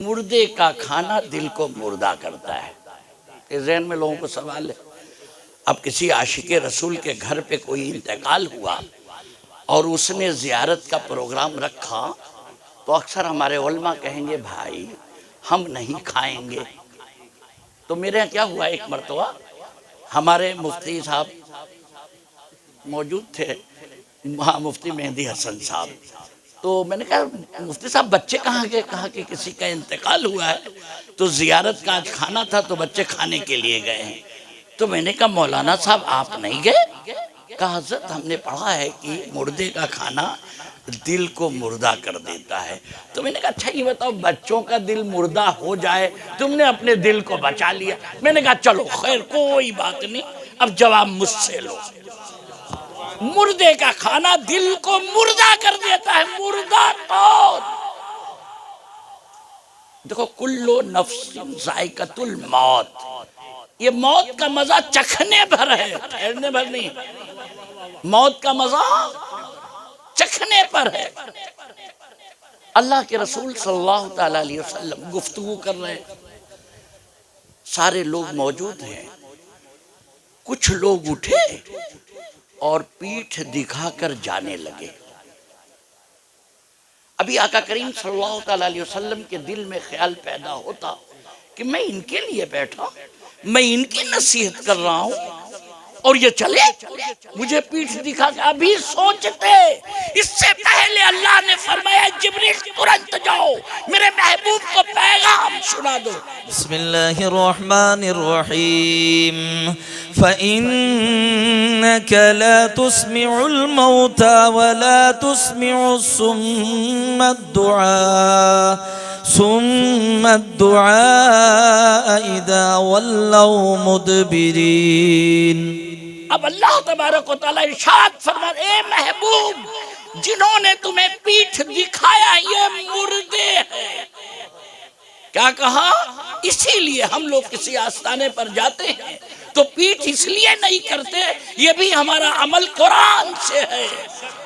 मुर्दे का खाना दिल को मुर्दा करता है। इस ज़हन में लोगों को सवाल है, अब किसी आशिक रसूल के घर पे कोई इंतकाल हुआ और उसने ज़ियारत का प्रोग्राम रखा तो अक्सर हमारे उलमा कहेंगे भाई हम नहीं खाएंगे। तो मेरे यहाँ क्या हुआ, एक मरतबा हमारे मुफ्ती साहब मौजूद थे, हाँ मुफ्ती मेहदी हसन साहब। तो मैंने कहा मुफ्ती साहब बच्चे कहाँ गए? कहा कि किसी का इंतकाल हुआ है तो ज़ियारत का आज खाना था तो बच्चे खाने के लिए गए हैं। तो मैंने कहा मौलाना साहब आप नहीं गए? कहा हज़रत हमने पढ़ा है कि मुर्दे का खाना दिल को मुर्दा कर देता है। तो मैंने कहा अच्छा ये बताओ बच्चों का दिल मुर्दा हो जाए, तुमने अपने दिल को बचा लिया। मैंने कहा चलो खैर कोई बात नहीं, अब जवाब मुझसे लो। मुर्दे का खाना दिल को मुर्दा कर देता है, मुर्दा तो देखो कुल्लो नफ्सिन ज़ाइक़तुल मौत, ये मौत का मजा चखने भर है, ठहरने भर नहीं। मौत का मजा चखने पर है। अल्लाह के रसूल सल्लल्लाहु अलैहि वसल्लम गुफ्तगू कर रहे हैं, सारे लोग मौजूद हैं। कुछ लोग उठे और पीठ दिखाकर जाने लगे। अभी आका करीम सल्लल्लाहु अलैहि वसल्लम के दिल में ख्याल पैदा होता कि मैं इनके लिए बैठा, मैं इनकी नसीहत कर रहा हूं और ये चले मुझे पीठ दिखा के। अभी सोचते इससे पहले अल्लाह ने फरमाया जिब्रील तुरंत जाओ मेरे महबूब को पैगाम सुना दो। बिस्मिल्लाहिर्रहमानिर्रहीम फ़इन्नक ला तुस्मिउल मौता वला तुस्मिउस सुम्मद्दुआ इदा वल्लौ मुदबिरीन। अब अल्लाह तबारक व तआला इरशाद फरमा, ए महबूब जिन्होंने तुम्हें पीठ दिखाया ये मुर्दे हैं। क्या कहा? इसीलिए हम लोग किसी आस्थाने पर जाते हैं तो पीठ इसलिए नहीं करते, ये भी हमारा अमल कुरान से है,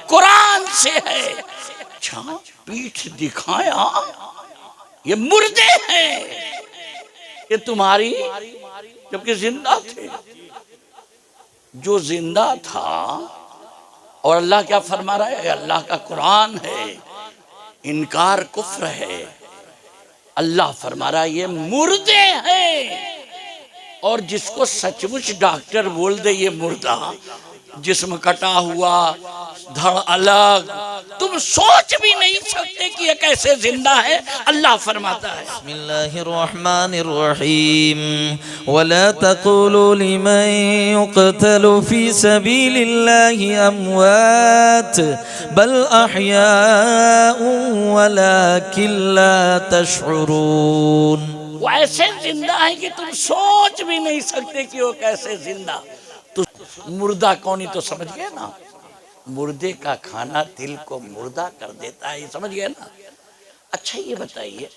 कुरान से है। अच्छा पीठ दिखाया, ये मुर्दे हैं, ये तुम्हारी जबकि जिंदा थे। जो जिंदा था और अल्लाह क्या फरमा रहा है, अल्लाह का कुरान है, इनकार कुफ्र है। अल्लाह फरमा रहा है ये मुर्दे हैं। और जिसको सचमुच डॉक्टर बोल दे ये मुर्दा, जिस्म कटा हुआ, धड़ अलग, तुम सोच भी नहीं सकते कि ये कैसे जिंदा है। अल्लाह फरमाता है बिस्मिल्लाहिर्रहमानिर्रहीम वला तक़ूलू लिमन युक़तलु फ़ी सबीलिल्लाहि अमवात बल अहयाउ वलाकिन ला तशउरून। वो ऐसे जिंदा है कि तुम सोच भी नहीं सकते कि वो कैसे जिंदा। तो मुर्दा कौन ही तो समझ गए ना, मुर्दे का खाना दिल को मुर्दा कर देता है, ये समझ गए ना। अच्छा ये बताइए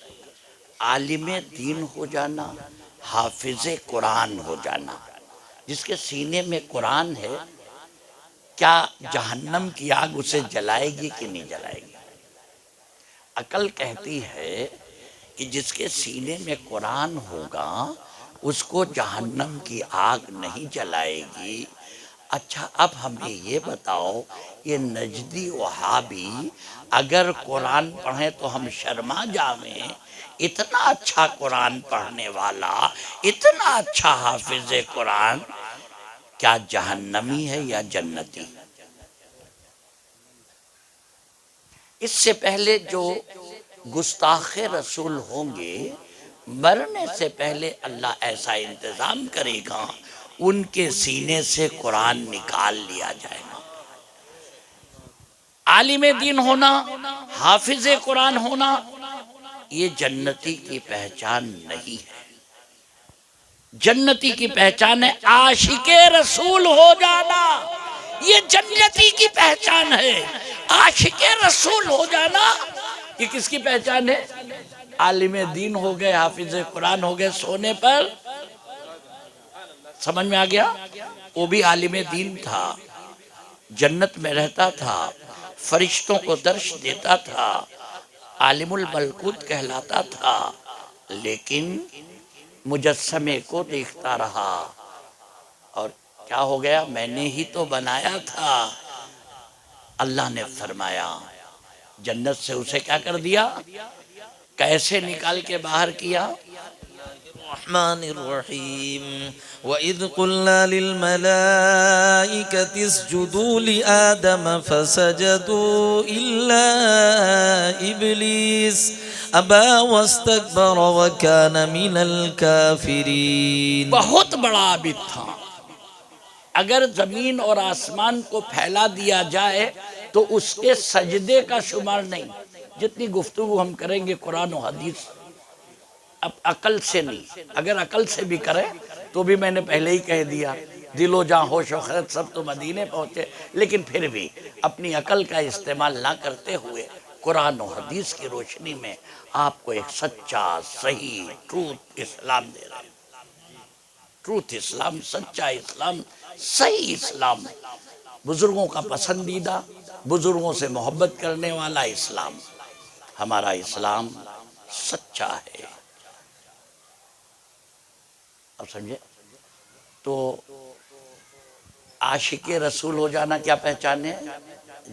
आलिमे दीन हो जाना, हाफिज़े कुरान हो जाना, जिसके सीने में कुरान है, क्या जहन्नम की आग उसे जलाएगी कि नहीं जलाएगी? अकल कहती है कि जिसके सीने में कुरान होगा उसको जहन्नम की आग नहीं जलाएगी। अच्छा अब हमें ये बताओ, ये नजदी वहाबी अगर कुरान पढ़े तो हम शर्मा जावें? इतना अच्छा कुरान पढ़ने वाला, इतना अच्छा हाफिज़े कुरान, क्या जहन्नमी है या जन्नती? इससे पहले जो गुस्ताखे रसूल होंगे, मरने से पहले अल्लाह ऐसा इंतज़ाम करेगा उनके सीने से कुरान निकाल लिया जाएगा। आलिमे दीन होना, हाफिज़े कुरान होना, ये जन्नती की पहचान नहीं है। जन्नती की पहचान है आशिके रसूल हो जाना, ये जन्नती की पहचान है। आशिके रसूल हो जाना ये किसकी पहचान है? आलिमे दीन हो गए, हाफिज़े कुरान हो गए, सोने पर। समझ में आ गया? वो भी आलिमे दीन था, जन्नत में रहता था, फरिश्तों को दर्श देता था, आलिमुल मलकूत कहलाता था। लेकिन मुजस्समे को देखता रहा और क्या हो गया, मैंने ही तो बनाया था। अल्लाह ने फरमाया जन्नत से उसे क्या कर दिया, कैसे निकाल के बाहर किया। रहमानिर्रहीम वइज़ क़ुल्ना लिलमलाइकति इसजुदू लिआदम फसजदू इल्ला इब्लीस अबा वस्तकबर व कान मिनल काफिरीन। बहुत बड़ा आबिद था। अगर जमीन और आसमान को फैला दिया जाए तो उसके सजदे का शुमार नहीं। जितनी गुफ्तगू हम करेंगे कुरान और हदीस, अब अकल से नहीं, अगर अकल से भी करें तो भी मैंने पहले ही कह दिया, दिलो जहाँ होश व खैर सब तो मदीने पहुँचे, लेकिन फिर भी अपनी अकल का इस्तेमाल ना करते हुए कुरान और हदीस की रोशनी में आपको एक सच्चा सही ट्रूथ इस्लाम दे रहे हैं। ट्रूथ इस्लाम, सच्चा इस्लाम, सही इस्लाम, बुजुर्गों का पसंदीदा, बुजुर्गों से मोहब्बत करने वाला इस्लाम। हमारा इस्लाम सच्चा है। अब समझे? तो आशिके रसूल हो जाना क्या पहचान है?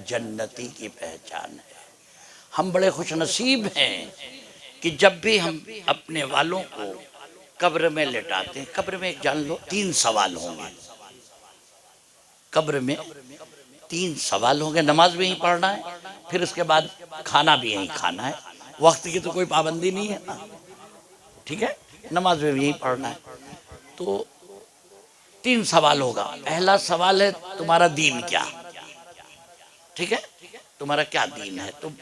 जन्नती की पहचान है। हम बड़े खुशनसीब हैं कि जब भी हम अपने वालों को कब्र में लेटाते हैं, कब्र में जान लो 3 सवाल होंगे। कब्र में 3 सवाल होंगे। नमाज भी यहीं पढ़ना है, फिर उसके बाद खाना भी यहीं खाना है। वक्त की तो कोई पाबंदी नहीं है ना, ठीक है? नमाज भी यहीं पढ़ना है। तो 3 सवाल होगा। पहला सवाल है तुम्हारा दीन क्या, ठीक है? तुम्हारा क्या दीन है? तो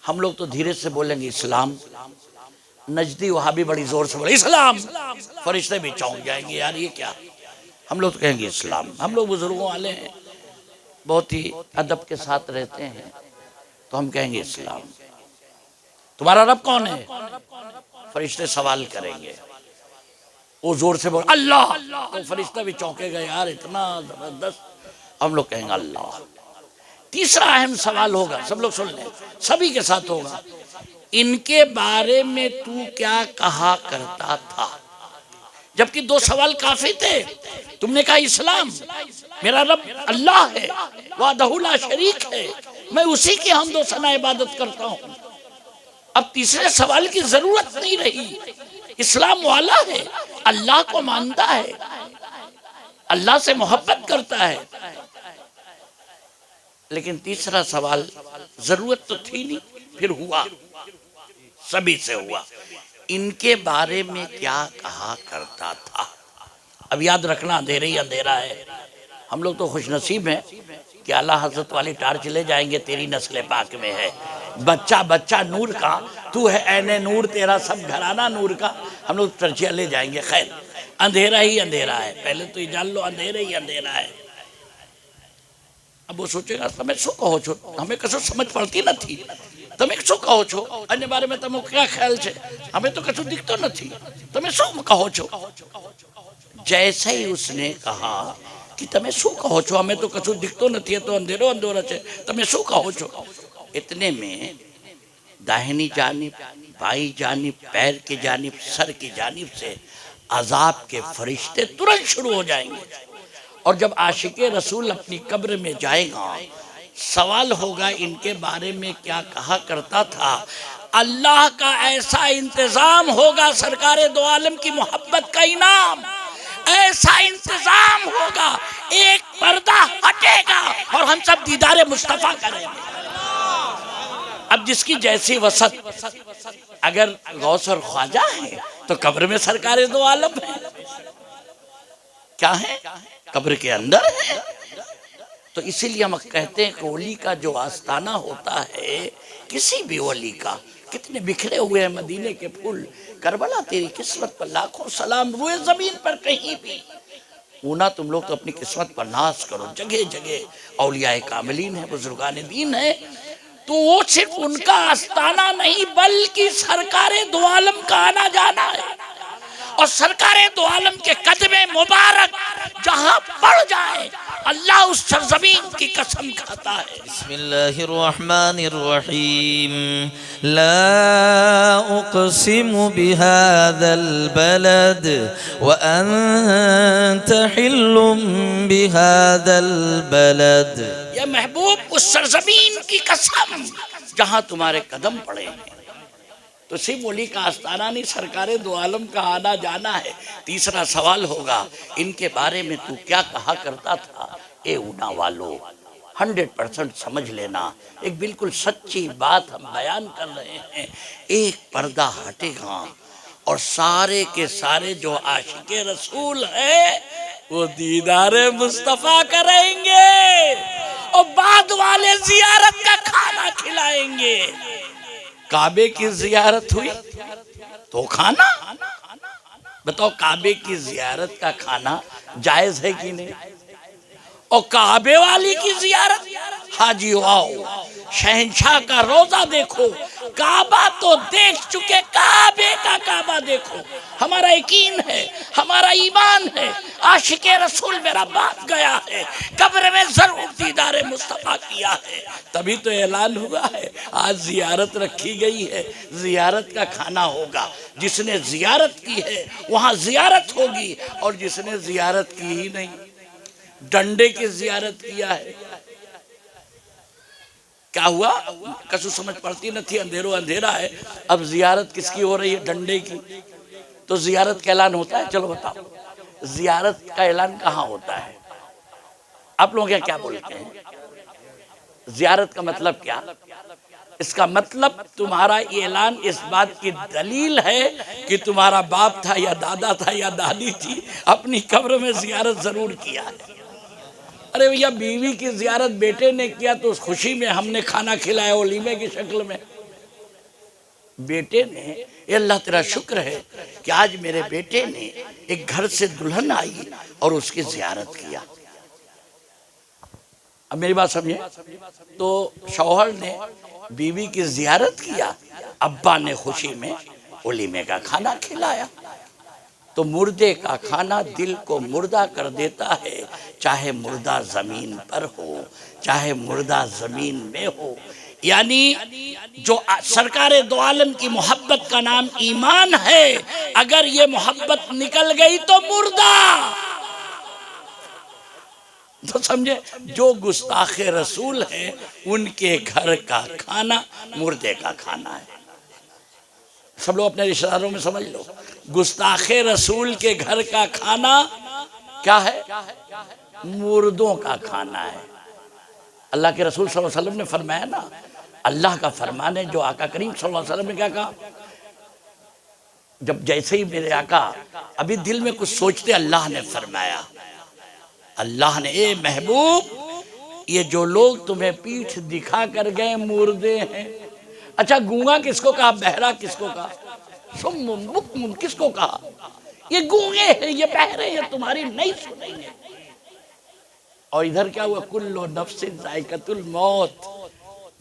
हम लोग तो धीरे से बोलेंगे इस्लाम। नजदी वहाबी बड़ी जोर से बोले इस्लाम, फरिश्ते भी चौंक जाएंगे, यार ये क्या। हम लोग तो कहेंगे इस्लाम। हम लोग बुजुर्गों वाले हैं, बहुत ही अदब के साथ रहते हैं, तो हम कहेंगे इस्लाम। तुम्हारा रब कौन है? फरिश्ते सवाल करेंगे, वो जोर से बोल अल्लाह, तो फरिश्ता भी चौंकेगा, यार इतना जबरदस्त। हम लोग कहेंगे अल्लाह। तीसरा अहम सवाल होगा, सब लोग सुन लें, सभी के साथ होगा, इनके बारे में तू क्या कहा करता था? जबकि 2 सवाल काफी थे। तुमने कहा इस्लाम, मेरा रब अल्लाह है, वाहदहू ला शरीक है, मैं उसी की हमदो सना इबादत करता हूँ। अब तीसरे सवाल की जरूरत नहीं रही। इस्लाम वाला है, अल्लाह को मानता है, अल्लाह से मोहब्बत करता है, लेकिन तीसरा सवाल जरूरत तो थी नहीं, फिर हुआ, सभी से हुआ। इनके बारे में क्या कहा करता था? अब याद रखना, अंधेरा ही अंधेरा है। हम लोग तो खुशनसीब हैं कि आला हजरत वाली टार्च ले जाएंगे, तेरी नस्ल पाक में है। बच्चा बच्चा नूर का, तू है ऐने नूर, तेरा सब घराना नूर का। हम लोग टर्चिया ले जाएंगे। खैर, अंधेरा ही अंधेरा है, पहले तो ये जान लो, अंधेरा ही अंधेरा है। अब वो सोचेगा તમે શું કહો છો, हमें કશું समझ પડતી નથી, તમે શું કહો છો, अन्य बारे में તમારો क्या ख्याल છે, हमें तो કશું दिखतो નથી, તમે શું કહો છો। जैसे ही उसने कहा कि તમે શું કહો છો, हमें तो કશું दिखतो નથી, तो अंधेरो अंधेरा છે, તમે શું કહો છો। इतने में दाहिनी जानिब, बाई जानिब, पैर की जानिब, सर की जानिब से अजाब के फरिश्ते तुरंत शुरू हो जाएंगे। और जब आशिके रसूल अपनी कब्र में जाएगा, सवाल होगा इनके बारे में क्या कहा करता था। अल्लाह का ऐसा इंतजाम होगा, सरकारे दो आलम की मोहब्बत का इनाम, ऐसा इंतजाम होगा, एक पर्दा हटेगा और हम सब दीदारे मुस्तफा करेंगे। अब जिसकी जैसी वसत, अगर गौस और ख्वाजा है तो कब्र में सरकारे दो आलम है। क्या है? कब्र के अंदर है। तो इसीलिए हम कहते हैं कि वली का जो आस्ताना होता है, किसी भी वली का, कितने बिखरे हुए हैं मदीने के फूल, करबला तेरी किस्मत पर लाखों सलाम, रुए जमीन पर कहीं भी ऊना, तुम लोग तो अपनी किस्मत पर नाज करो। जगह जगह औलियाए कामिलीन है, बुजुर्गान दीन है, तो वो सिर्फ उनका आस्ताना नहीं बल्कि सरकारे दो आलम का आना जाना है। और सरकारे दो आलम के कदमे मुबारक जहां पड़ जाए, अल्लाह उस सरजमीन की कसम खाता है। बिस्मिल्लाहिर्रहमानिर्रहीम। ला उक़सिमु बिहाज़ल बलद व अंत हिल्लुम बिहाज़ल बलद। ये महबूब उस सरजमीन की कसम जहां तुम्हारे कदम पड़े हैं। तो सिर्फ वली का आस्ताना नहीं, सरकारे दो आलम का आना जाना है। तीसरा सवाल होगा, इनके बारे में तू क्या कहा करता था? ए ऊना वालों, 100% समझ लेना, एक बिल्कुल सच्ची बात हम बयान कर रहे हैं। एक पर्दा हटेगा और सारे के सारे जो आशिके रसूल है वो दीदारे मुस्तफा करेंगे और बाद वाले जियारत का खाना खिलाएंगे। काबे की जियारत हुई तो खाना, बताओ काबे की जियारत का खाना जायज है कि नहीं? और काबे वाली की जियारत, हाजी आओ शहंशाह का रोजा देखो, काबा तो देख चुके, काबे का काबा देखो। हमारा यकीन है, हमारा ईमान है, आशिके रसूल मेरा बाप गया है, कब्र में जरूर दीदारे मुस्तफा किया है, तभी तो ऐलान हुआ है आज जियारत रखी गई है, जियारत का खाना होगा। जिसने जियारत की है वहाँ जियारत होगी, और जिसने जियारत की ही नहीं, डंडे की जियारत किया है, क्या हुआ? कसू समझ पड़ती न थी, अंधेरो अंधेरा है। अब जियारत किसकी हो रही है? डंडे की। तो जियारत का ऐलान होता है? चलो बताओ, जियारत का ऐलान कहाँ होता है? आप लोग क्या बोलते हैं? जियारत का मतलब क्या? इसका मतलब तुम्हारा ये ऐलान इस बात की दलील है कि तुम्हारा बाप था या दादा था या दादी थी, अपनी कब्र में जियारत जरूर किया है। अरे भैया, बीवी की जियारत बेटे ने किया तो उस खुशी में हमने खाना खिलाया वलीमे की शक्ल में। बेटे ने, ये अल्लाह तेरा शुक्र है कि आज मेरे बेटे ने एक घर से दुल्हन आई और उसकी जियारत किया। अब मेरी बात समझे, तो शौहर ने बीवी की जियारत किया, अब्बा ने खुशी में वलीमे का खाना खिलाया। तो मुर्दे का खाना दिल को मुर्दा कर देता है, चाहे मुर्दा जमीन पर हो चाहे मुर्दा जमीन में हो। यानी जो सरकारे दो आलम की मोहब्बत का नाम ईमान है, अगर ये मोहब्बत निकल गई तो मुर्दा। तो समझे, जो गुस्ताखे रसूल है उनके घर का खाना मुर्दे का खाना है। सब लोग अपने रिश्तेदारों में समझ लो, गुस्ताखे रसूल के घर का खाना क्या है? मुर्दों का खाना है। अल्लाह के रसूल सल्लल्लाहु अलैहि वसल्लम ने फरमाया ना, अल्लाह का फरमान है, जो आका करीम सल्लल्लाहु अलैहि वसल्लम ने क्या कहा? जब जैसे ही मेरे आका अभी दिल में कुछ सोचते, अल्लाह ने फरमाया, अल्लाह ने, ए महबूब, ये जो लोग तुम्हें पीठ दिखा कर गए मुर्दे हैं। अच्छा, गूंगा किसको कहा? बहरा किसको कहा? सुम्मुन बुक्मुन किसको कहा? ये गूंगे हैं, ये बहरे हैं, तुम्हारी नहीं सुनेंगे। और इधर क्या हुआ? कुल्लो नफ्सिन जायकातुल मौत,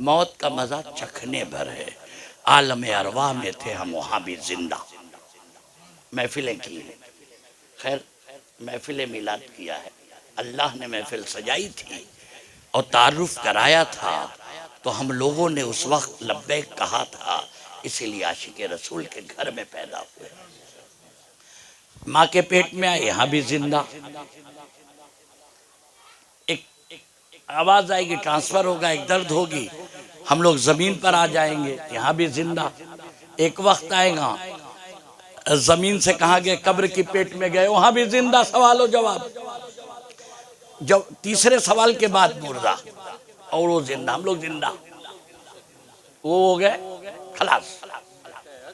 मौत का मजा चखने भर है। आलम अरवाह में थे हम, वहां भी जिंदा महफिलें की। खैर, महफिल मिलाद किया है, अल्लाह ने महफिल सजाई थी और तारुफ कराया था, तो हम लोगों ने उस वक्त लब्बैक कहा था, इसीलिए आशिके रसूल के घर में पैदा हुए। माँ के पेट में आए, यहाँ भी जिंदा। एक आवाज आएगी, ट्रांसफर होगा, एक दर्द होगी, हम लोग जमीन पर आ जाएंगे, यहाँ भी जिंदा। एक वक्त आएगा, जमीन से कहाँ गए? कब्र की पेट में गए, वहां भी जिंदा। सवाल जवाब, जब तीसरे सवाल के बाद मुर्दा और वो जिंदा, हम लोग जिंदा, वो हो गए खलास।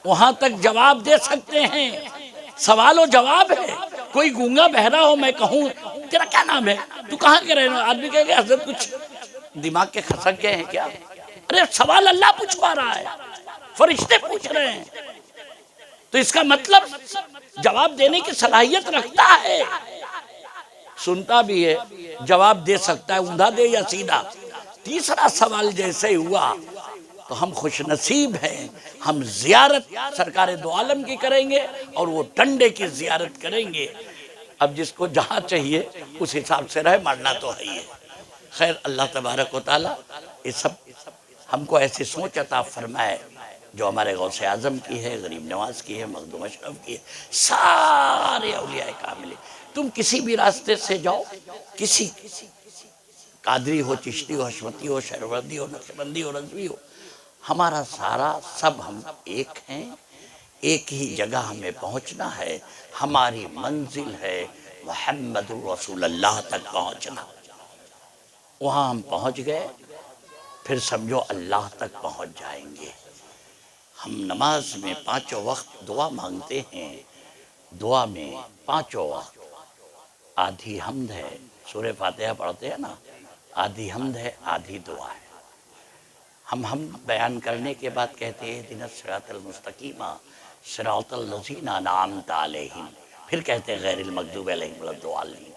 वहां तक जवाब दे सकते हैं, सवाल जवाब है। कोई गूंगा बहरा हो, मैं कहूँ तेरा क्या नाम है, तू कहाँ के रहने, आदमी कहेगा हजरत कुछ दिमाग के खसक गए हैं क्या? अरे सवाल अल्लाह पूछवा रहा है, फरिश्ते पूछ रहे हैं, तो इसका मतलब जवाब देने की सलाहियत रखता है, सुनता भी है, जवाब दे सकता है, ऊंधा दे या सीधा। तीसरा सवाल जैसे हुआ, तो हम खुश नसीब हैं, हम जियारत सरकार दो आलम की करेंगे और वो डंडे की जियारत करेंगे। अब जिसको जहाँ चाहिए उस हिसाब से रहे, मरना तो है ही है। खैर, अल्लाह तबारक व तआला ये सब हमको ऐसी सोच अता फरमाए जो हमारे गौसे आज़म की है, गरीब नवाज की है, मखदूम अशरफ की है, सारे औलिया कामिल। तुम किसी भी रास्ते से जाओ, किसी कादरी हो, चिश्ती हो, हशमती हो, शहरवर्दी हो, नक्शबंदी हो, रज़वी हो, हमारा सारा सब हम एक हैं। एक ही जगह हमें पहुंचना है, हमारी मंजिल है मुहम्मदुर रसूलुल्लाह तक पहुंचना। वहाँ हम पहुंच गए, फिर समझो अल्लाह तक पहुंच जाएंगे। हम नमाज में पांचों वक्त दुआ मांगते हैं। दुआ में पांचों वक्त आधी हम्द है, सूरह फातिहा पढ़ते हैं ना, आधी हम्द है, आधी दुआ है। हम बयान करने के बाद कहते हैं इहदिनस सिरातल मुस्तकीमा सिरातल लज़ीना अनअमत अलैहिम, फिर कहते हैं गैरिल मग़दूबि अलैहिम वलद्दालिन।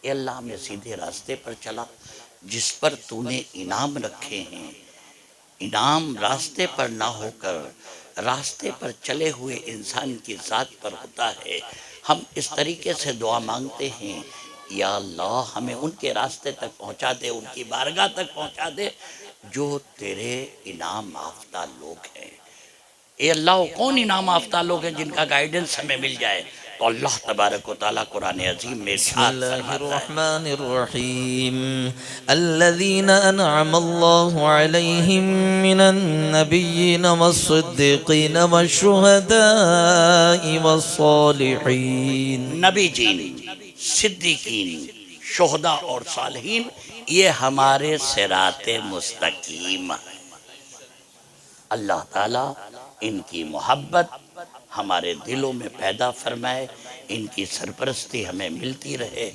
ए अल्लाह, मैं सीधे रास्ते पर चला जिस पर तूने इनाम रखे हैं। इनाम रास्ते पर ना होकर रास्ते पर चले हुए इंसान की ज़ात पर होता है। हम इस तरीके से दुआ मांगते हैं, या अल्लाह हमें उनके रास्ते तक पहुंचा दे, उनकी बारगाह तक पहुंचा दे जो तेरे इनाम याफ्ता लोग हैं। ए अल्लाह, कौन इनाम याफ्ता लोग हैं जिनका गाइडेंस हमें मिल जाए? तो अल्लाह तबारक व तआला कुरान अज़ीम में इरशाद बिस्मिल्लाहिर्रहमानिर्रहीम अल्लज़ीना अनअमल्लाहु अलैहिम मिनन नबिय्यीन वस्सिद्दीक़ीन वश्शुहदाई वस्सालिहीन। नबी जीन, सिद्दीकीन, शुहदा और सालिहीन, ये हमारे सिराते मुस्तकीम। अल्लाह ताला इनकी मोहब्बत हमारे दिलों में पैदा फरमाए, इनकी सरपरस्ती हमें मिलती रहे,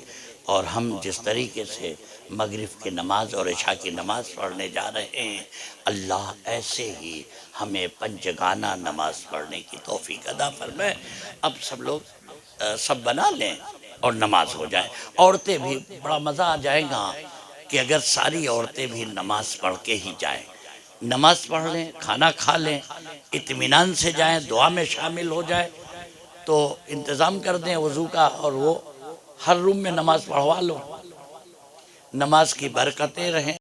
और हम जिस तरीके से मगरिब की नमाज और इशा की नमाज पढ़ने जा रहे हैं, अल्लाह ऐसे ही हमें पंचगाना नमाज पढ़ने की तौफीक अदा फरमाए। अब सब लोग सब बना लें और नमाज हो जाए। औरतें भी, बड़ा मज़ा आ जाएगा कि अगर सारी औरतें भी नमाज पढ़ के ही जाएं, नमाज पढ़ लें, खाना खा लें, इत्मीनान से जाएं, दुआ में शामिल हो जाए। तो इंतज़ाम कर दें वज़ू का, और वो हर रूम में नमाज पढ़वा लो। नमाज की बरकतें रहें।